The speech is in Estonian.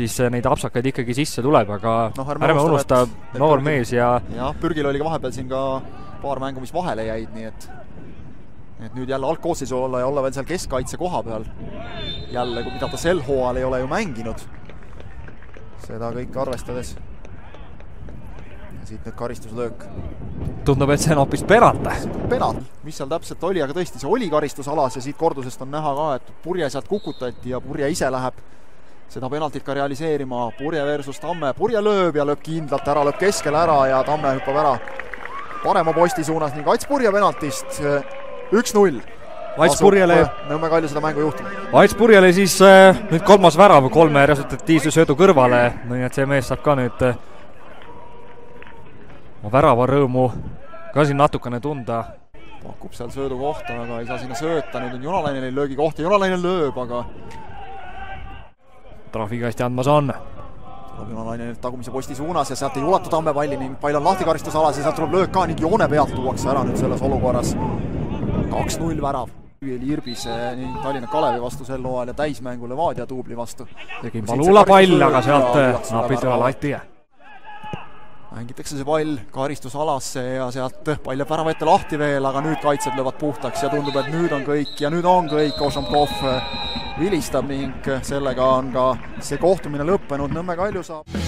siis neid apsakaid ikkagi sisse tuleb, aga ärme unusta noor mees ja... Jah, Pürgil oli ka vahepeal siin ka paar mängu, mis vahele jäid, nii et nüüd jälle algkoosseisu olla ja olla veel seal keskkaitse koha peal. Jälle, mida ta sel hooajal ei ole ju mänginud. Seda kõike arvestades. Ja siit nüüd karistuslöök. Tundub, et see on hoopis penalt. Penalt, mis seal täpselt oli, aga tõesti see oli karistusalas ja siit kordusest on näha ka, et Purje sealt kukutati ja Purje ise läheb seda penaltit ka realiseerima. Purje versus Tamme. Purje lööb ja lööb kindlalt ära, lööb keskel ära ja Tamme hüppab ära parema posti suunas. Nii Ats Purje penaltist 1-0. Ats Purjele Nõmme Kalju seda mängu juhtima. Ats Purjele siis nüüd 3. värav 3 resultatiivse söödu kõrvale. Nii et see mees saab ka nüüd värava rõõmu ka siin natukene tunda. Pakub seal söödu kohta, aga ei saa sinna sööta. Nüüd on Junalainel löögi koht ja Junalainel lööb, aga trahviga hästi andmas on. Tuleb Junalainel tagumise posti suunas ja sealt ei ulatu Tamme palli ning pall on lahti karistusalas ja sealt tuleb löök ka ning joone pealt tuuakse ära nüüd selles olukorras. 2-0 värav. Irbis nii Tallinna Kalevi vastu sel hooajal ja täismängu Levadia tuubli vastu. Tegi Malula pall, aga sealt napid üle lati. Mängitakse see pall karistusalasse ja sealt pall jääb värava ette lahti veel, aga nüüd kaitsed löövad puhtaks ja tundub, et nüüd on kõik ja nüüd on kõik. Ošamkov vilistab ning sellega on ka see kohtumine lõppenud. Nõmme Kalju saab